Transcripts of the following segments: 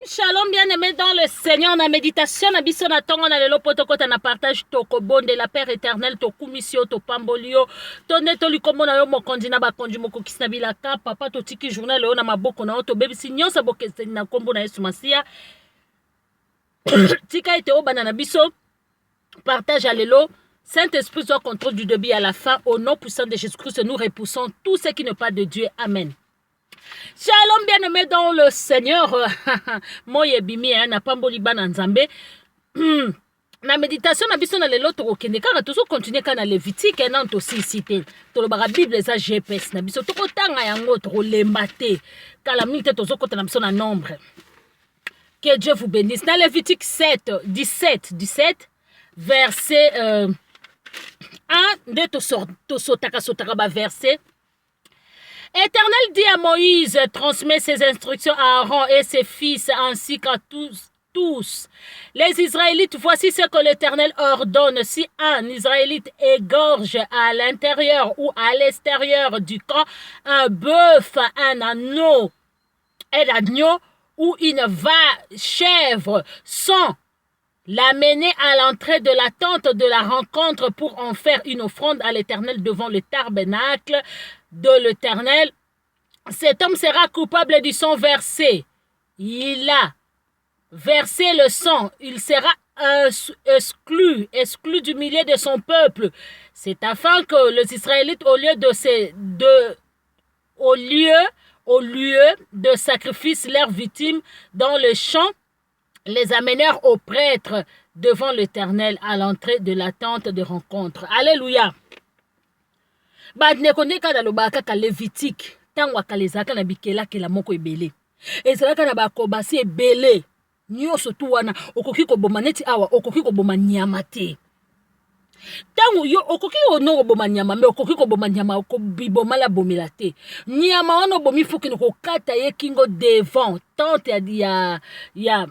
Shalom bien-aimé dans le Seigneur, na méditation, na biso na tongo na lelo poto kota na partage toko bonde la Père éternel to kumisio to pambolio to neto likombo na yo mokonzi na bakonzi mokokisi na bilaka papa to tiki journal leo na maboko na yo to bebisi nyonso bokeseni na kombo na Yesu Masia tika ete obana na biso partage à lelo. Saint-Esprit soit contrôle du début à la fin. Au nom puissant de Jésus-Christ, nous repoussons tout ce qui n'est pas de Dieu. Amen. Shalom bien-aimé dans le Seigneur. Moye bimi na pamboli bana nzambe. Na méditation na biso na lelo to okende kaka tozo continuer kana Lévitique na to cité. To lo ba Bible za GPS na biso to kotanga yango to lemba te. Kala minute tozo kota na biso na nombre. Que Dieu vous bénisse. Dans Lévitique 17 verset 1 de to sotaka ba verset. Éternel dit à Moïse, transmet ses instructions à Aaron et ses fils, ainsi qu'à tous les Israélites. Voici ce que l'Éternel ordonne. Si un Israélite égorge à l'intérieur ou à l'extérieur du camp un bœuf, un agneau ou une chèvre, sans l'amener à l'entrée de la tente de la rencontre pour en faire une offrande à l'Éternel devant le tabernacle de l'Éternel, cet homme sera coupable du sang versé. Il a versé le sang. Il sera exclu du milieu de son peuple. C'est afin que les Israélites, au lieu de sacrifier leurs victimes dans le champ, les amenèrent au prêtre devant l'Éternel à l'entrée de la tente de rencontre. Alléluia. Bandeko ndeka dalobaka ka Lévitique tango akalezaka na bikelaka la moko ebele. Ezalaka na bakobasi ebele. Nyonso tu wana okoki koboma neti awa okoki koboma nyama te. Tango yo okoki ono koboma nyama me okoki koboma nyama okobiboma la bomela te. Nyama wana obomi fuki kokata ye kingo devant tente ya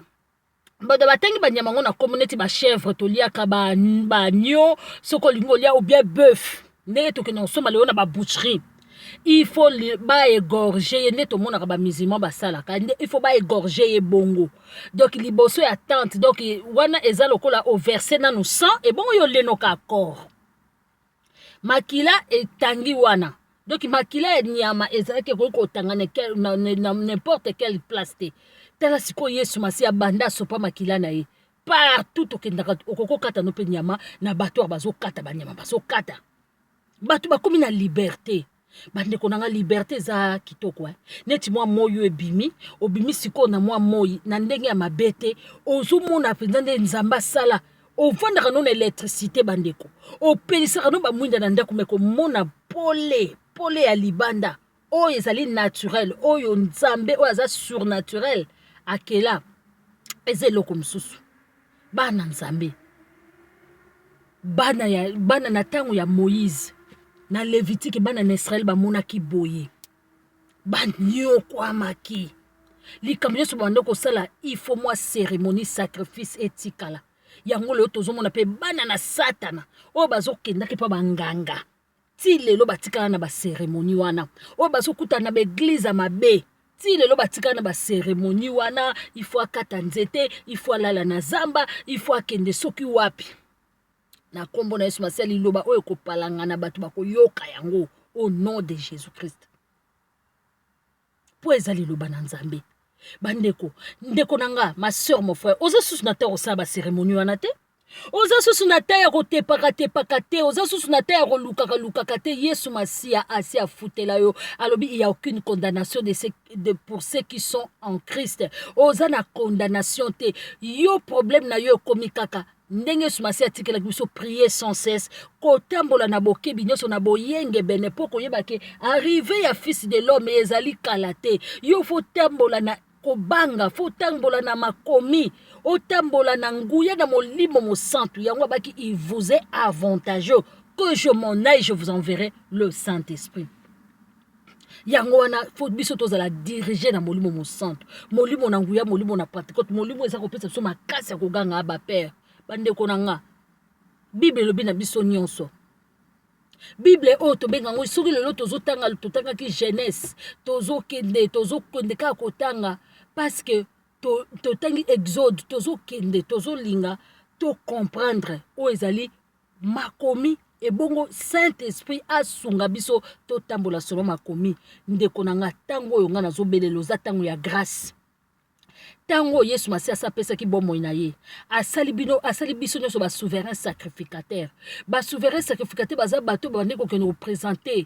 Bada batengi ba nyama ngona community ba chèvre to liaka ba nyo soko lingo lia ou bien bœuf. Ndenge to kena soma leo na ba boucherie. Il faut ba égorger ne to mona ba musulman ba sala ka il faut ba égorger bongo. Donc liboso ya tente donc wana eza lokola au verset na nous sang et bon yo leno ka corps. Makila etangi wana. Donc makila nyama eza ke ko tangana n'importe quelle place te. Tala siko Yesu Masia banda sopa makila na ye. Partout okendaka okoko kata no pe nyama na bato bazo kata ba nyama bazo kata. Bato bakomi na liberté. Bande konanga liberté za kitoko neti mwa moyo ebimi obimi siko na mwa moyi na ndenge ya mabete ozomona penza nde nzamba sala ovandaka no na électricité bandeko opelisaka no bamwinda na ndako meko mona pole ya libanda oyo ezali naturel oyo nzambe oyo aza surnaturel akela eze eloko mosusu bana nzambe bana na tango ya Moïse na Lévitique bana na Israël bamonaki boye banyo kwamaki likambo nyonso bando kosala il faut moi cérémonie sacrifice etikala yango leo tozomona pe bana na satana oyo bazokendaki pa banganga ti lelo batikala na bacérémonie wana oyo bazokutana na baeglise ya mabe ti lelo batikala na bacérémonie wana il faut akata nzete il faut alala na zamba il faut akende soki wapi na kombo na Yesu Masia liloba oyo kopalanga na bato bakoyoka yango au nom de Jésus-Christ. Po ezali liloba na nzambe. Bandeko, ndeko nanga, ma soeur, mon frère, oza susu na terre osaba cérémonie wana te? Oza susu na terre kotepaka te, oza susu na terre kolukaka te, Yesu Masia asi afutela yo. Alobi il y a aucune condamnation pour ceux qui sont en Christ. Oza na condamnation te. Yo problème na yo komikaka. Ndenge sumasi atikela biso prier sans cesse kotambola na bokebi nyonso na boyenge bene poko yebake arrivé ya fils de l'homme ezali kalate yo faut tambola na kobanga faut tambola na makomi otambola na nguya na molimo mosantu yango baki il vous est avantageux que je m'en aille je vous enverrai le Saint-Esprit. Yango wana faut biso tozala diriger na molimo mosantu molimo na nguya molimo na Pentecôte molimo eza kopesa biso makasi ya koganga aba père. Bande konanga Bible lobi na biso nyonso Bible o to benga ngo soki lelo tozotanga ki Genèse tozokende ka kotanga parce que totangi exode tozokende tozolinga comprendre oyo ezali makomi ebongo Saint-Esprit asunga biso totambola solo makomi ndeko na nga ntango oyo nga nazobelela oza ntango ya grâce tango Yesu Masi asapesaki bomoi na ye asali biso nyonso souverain sacrificateur souverain sacrificateur baza bato bande kokende kopresente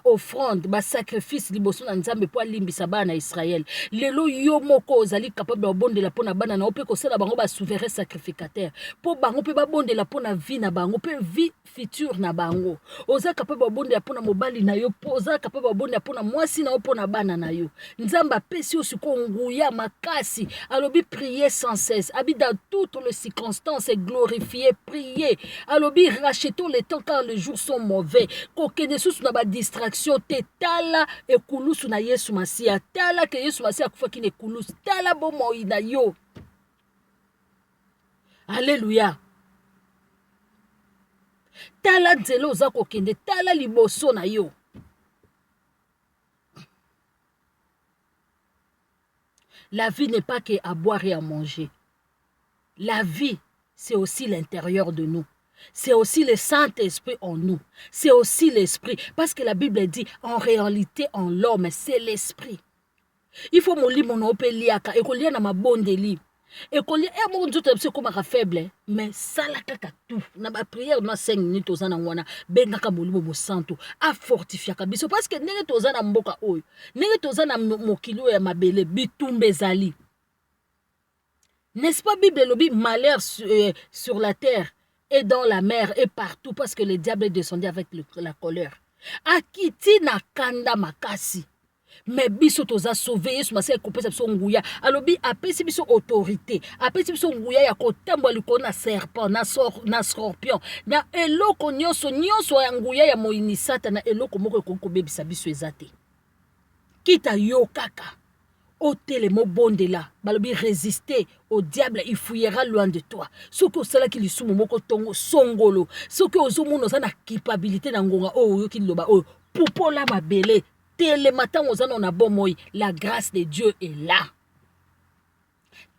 offrande sacrifice liboso na Nzambe po alimbisa bana na Israël lelo yo moko ozali capable babondela pona bana na ope kosala bango souverain sacrificateur po bango pe babondela pona vie na bango pe vie future na bango oza capable babondela pona mobali na yo po oza capable babondela pona mwasi na yo pona bana na yo Nzambe apesi yo siko nguya makasi alobi prier sans cesse abi dans toutes les circonstances et glorifier prier alobi rachetons les temps car les jours sont mauvais kokende susu na ba distraction te tala ekulusu na Yesu Masia tala ke Yesu Masia akufaki na ekulusu tala bomoi na yo Alléluia tala nzela oza kokende tala liboso na yo La vie n'est pas qu'à boire et à manger. La vie, c'est aussi l'intérieur de nous. C'est aussi le Saint-Esprit en nous. C'est aussi l'Esprit. Parce que la Bible dit, en réalité, en l'homme, c'est l'Esprit. Il faut me lire mon opéliaka et qu'on lit dans ma bonne délit. Et qu'on lit, mon Dieu, c'est comme un faible, mais ça la kaka tout. Na ba prière na 5 minutes ozana wana bengaka molimo mo santo a fortifier kabiso parce que nenge tozana mboka oyo nenge tozana mokilo ya mabele bitumbe zali. N'est-ce pas Bible lobi malheur sur la terre et dans la mer et partout parce que le diable est descendu avec la colère. Akiti na kanda makasi. Mais biso toza sauvé Yesu Masi ekopesa biso nguya alobi apesi biso autorité apesi biso nguya ya kotambola likolo na serpent na scorpion na eloko nyonso ya nguya ya moyini Satana eloko moko ekokobebisa biso ezate kita yo kaka otelemo bondela balobi résister au diable il fuyera loin de toi soki osalaki lisumu moko tongo songolo soki ozomona oza na culpabilité na ngonga oyo oyoki liloba oyo pupola mabele le matin aux na bomoi la grâce de Dieu est là.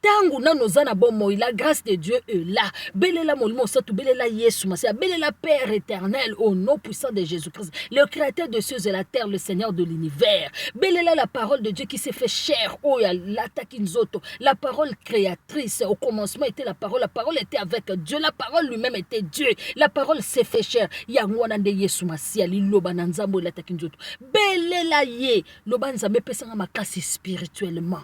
Tangu na nozana bomoi la grâce de Dieu est là. Belela molimo satou belela Yesu Masia belela Père éternel au nom puissant de Jésus-Christ, le créateur de cieux et la terre, le Seigneur de l'univers. Belela la parole de Dieu qui s'est fait chair. Oh ya l'atakinzoto, la parole créatrice au commencement était la parole était avec Dieu, la parole lui-même était Dieu. La parole s'est fait chair. Ya ngwana de Yesu Masia liloba na nzambo l'atakinzoto. Belela ye loba nzambe pesanga makasi spirituellement.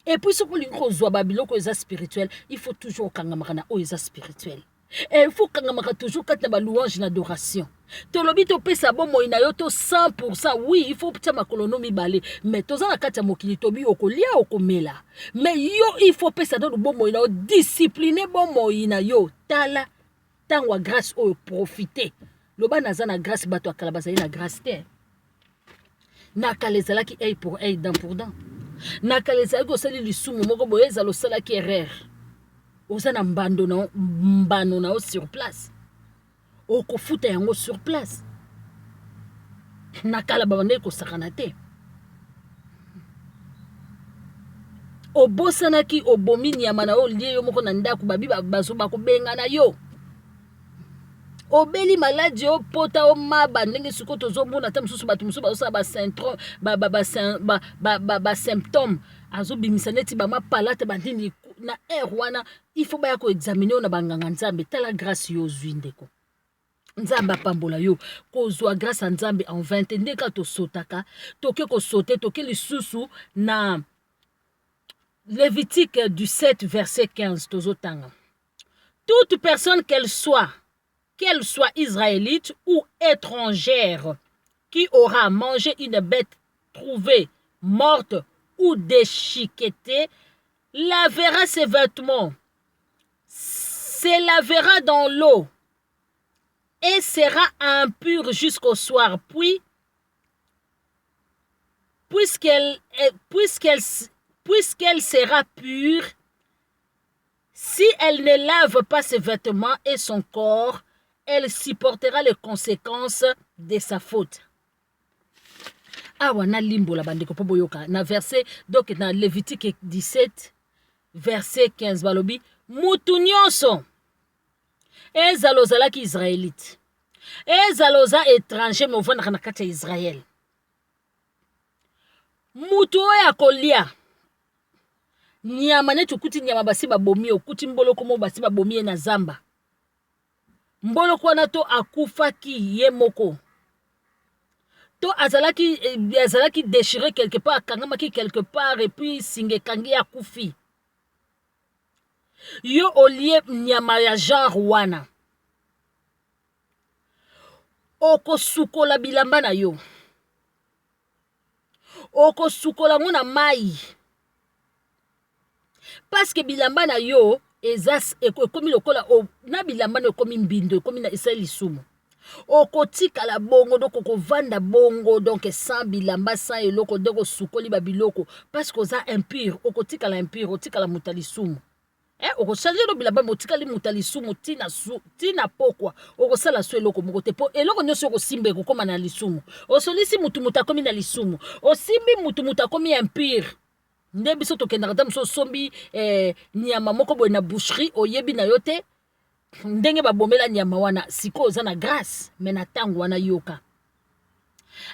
Et puis, ce que spirituel, il faut toujours kangamakana oeza spirituel. Et il faut kangamaka toujours quand na louange na adoration. To lobi to pesa bomo ina yo to 100%. Oui, il faut ptia makolonomi balé. Mais to zana kata mokili tobi okolia okomela. Mais yo il faut pesa do bomo ina yo discipliner bomo ina yo tala tangwa grâce o profiter. Loba nazana grâce bato akalabasa ina grâce te. Na kalezala ki œil pour œil, dent pour dent. Nakaleza ko sali lisumu moko boyeza lo sala ki erreur osana mbando na sur place okofuta yango sur place nakala babande ko sakana te obosana ki obomi nyama na olie yo moko na ndako babi bazoba ko benga na yo obeli maladi o pota o maba ndenge siko tozomona ta mususu batu mususu bazosa ba syndrome ba symptômes azobimisa neti ba mapalate bandini na wana il faut ba ya ko examiner na banganga Nzambe tala grâce yo zwindeko Nzambe pambola yo kozwa grâce à Nzambe en 20 ndeka to sotaka toke ko sauter toke lisusu na Lévitique du 7 verset 15 tozotanga toute personne qu'elle soit israélite ou étrangère, qui aura mangé une bête trouvée morte ou déchiquetée, lavera ses vêtements, se lavera dans l'eau et sera impure jusqu'au soir. Puis, puisqu'elle sera pure, si elle ne lave pas ses vêtements et son corps, elle supportera les conséquences de sa faute. Awa na limbo la bandeko po boyoka na verset donc na Lévitique 17 verset 15 balobi mutu nyonso ezala ozalaki israélite ezala oza étranger me ovandaka na kati ya Israël mutu oyo akolia nyama neti okuti nyama basi babomi okuti mboloko mo basi babomi ye na zamba mboloko wana to akufaki ye moko to azalaki déchiré quelque part akangamaki quelque part et puis singa ekangi akufi yo olie nyama ya genre wana okosukola bilamba na yo okosukola ngo na mai parce que bilamba na yo ekomi lokola na bilamba na ekomi mbindo ekomi na esali lisumu okotikala bongo donc okovanda bongo donc sans bilamba sans eloko donc osukoli babiloko parce que oza impure okotikala impure otikala muta lisumu okosali no bilamba motikali muta lisumu tina pokwa okosala so eloko moko te po eloko nyonso okosimba ekokoma na lisumu osolisi mutu akomi na lisumu osimbi mutu akomi impure nde biso tokendaka ta moso osombi nyama moko boye na boucherie oyebi na yo te ndenge babomela nyama wana siko oza na grâce me na ntango wana yoka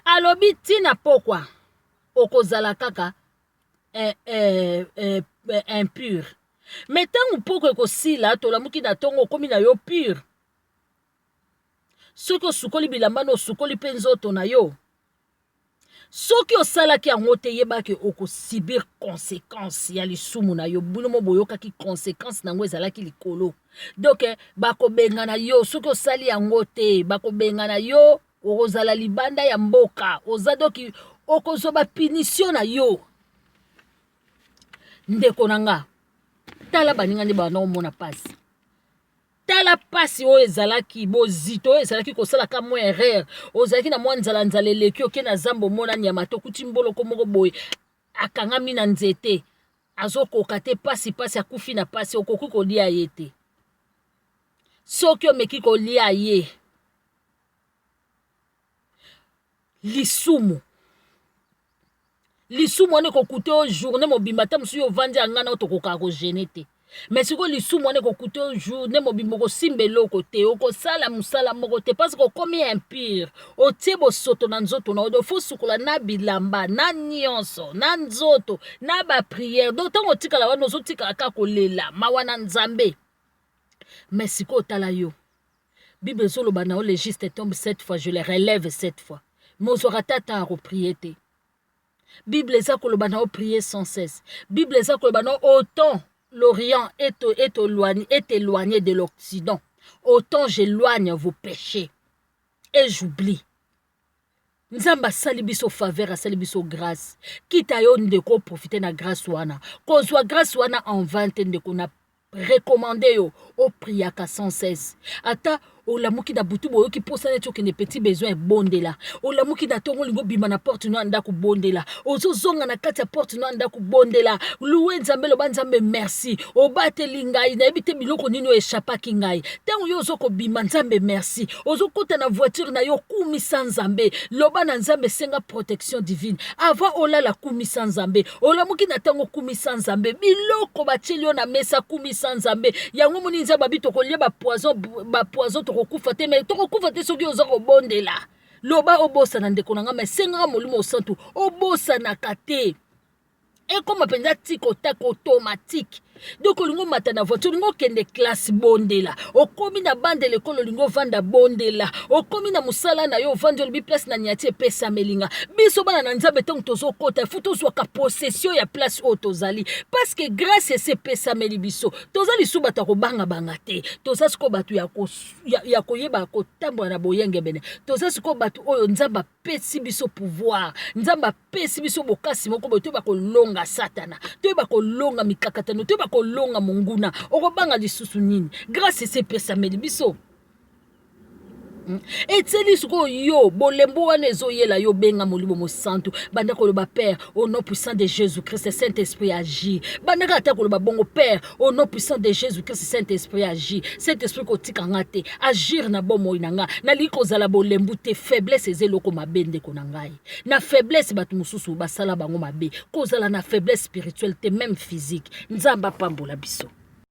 alobi tina pokwa okozala kaka impure me ntango poko ekosila tolamuki na ntongo okomi na yo pure soki osukoli bilamba na osukoli mpe nzoto na yo soki osalaki yango te yebaki okosibir conséquence ya lisumu na yo bino mo boyokaki conséquence nango ezalaki likolo donc bakobengana yo soki osali yango te bakobengana yo okozala libanda ya mboka oza doki okozwa punition na yo ndeko na nga tala baninga nde bana omona pasi tala pasi oyo ezalaki bozito oyo ezalaki kosalaka mwa erreur ozalaki na mwa nzala eleki oke na zamba omona nyama to kuti mboloko moko boye akangami na nzete azokoka te pasi akufi na pasi okoki kolia ye te soki omeki kolia ye lisumu wana ekokute o journée mobimba ta mosusu yo ovandi ya ngana oyo tokokaka kogene te mais sikoyo lisumu wana ekokute o journée mobimba okosimba eloko te okosala mosala moko te parce que okomi impure otie bosoto na nzoto na oyo fo sukola na bilamba na nyonso na nzoto na baprière donc ntango otikala wana ozotikala kaka kolela mawa na nzambe mais sikoyo otala yo bible ezoloba na yo le juste tombe 7 fois je le relève 7 fois mais ozwaka ta temps ya koprie te bible eza koloba na yo prier sans cesse bible eza koloba na yo autant l'Orient est éloigné de l'Occident, autant j'éloigne vos péchés et j'oublie. Nzamba sali biso faveur asali biso grâce. Kita yo ndeko profiter na grâce wana. Kozwa grâce wana en vente ndeko na recommandé yo au priaka sans cesse. Ata olamuki na butu boyoki posa neti okende petit besoin ebondela olamuki na tongo lingo bima na porte no anda kubondela ozozonga na kati ya porte no anda kubondela loué nzambe loba nzambe merci obateli ngai na ebite biloko nini eshapaki ngai tango yo ozoko bima nzambe merci ozokota na voiture na yo kumisa nzambe loba na nzambe senga protection divine avant olala kumisa nzambe olamuki na tango kumisa nzambe biloko batieli yo na mesa kumisa nzambe yango moni nzambe bito kolia ba poison tokokufa te mais tokokufa te soki oza kobondela loba obosana ndeko na nga mais senga molimo osantu obosanaka te ekoma mpenza tiko tako automatique donc olingo mata na voiture olingo okende classe bondela okomi na bande lekolo olingo vanda bondela okomi na mosala na yo ovandi olobi place na niati epesa melinga biso bana na nzambe ntango tozokota efu tozwaka possession ya place oyo tozali parce que grâce esepesameli biso toza lisu bato ya kobangabanga te toza sikoyo bato ya koyeba kotambola na boyenge bene toza sikoyo bato oyo nzambe apesi biso pouvoir nzambe apesi biso bokasi moko boye toyeba kolonga satana toyeba kolonga mikakatano toyeba kolonga monguna okobanga lisusu nini grâce esepesameli biso Etieli suko yo bolembo wana ezoyela yo benga molimo mosantu banda koloba Père au nom puissant de Jésus-Christ Saint-Esprit agit banda kata koloba bongo Père au nom puissant de Jésus-Christ Saint-Esprit agit Saint-Esprit kotika ngate agir na bomo inanga na liko zala bolembu te faiblesse ezeloko mabende konangai na faiblesse batu mususu basala bango mabe kozala na faiblesse spirituelle te même physique nzamba pambola biso.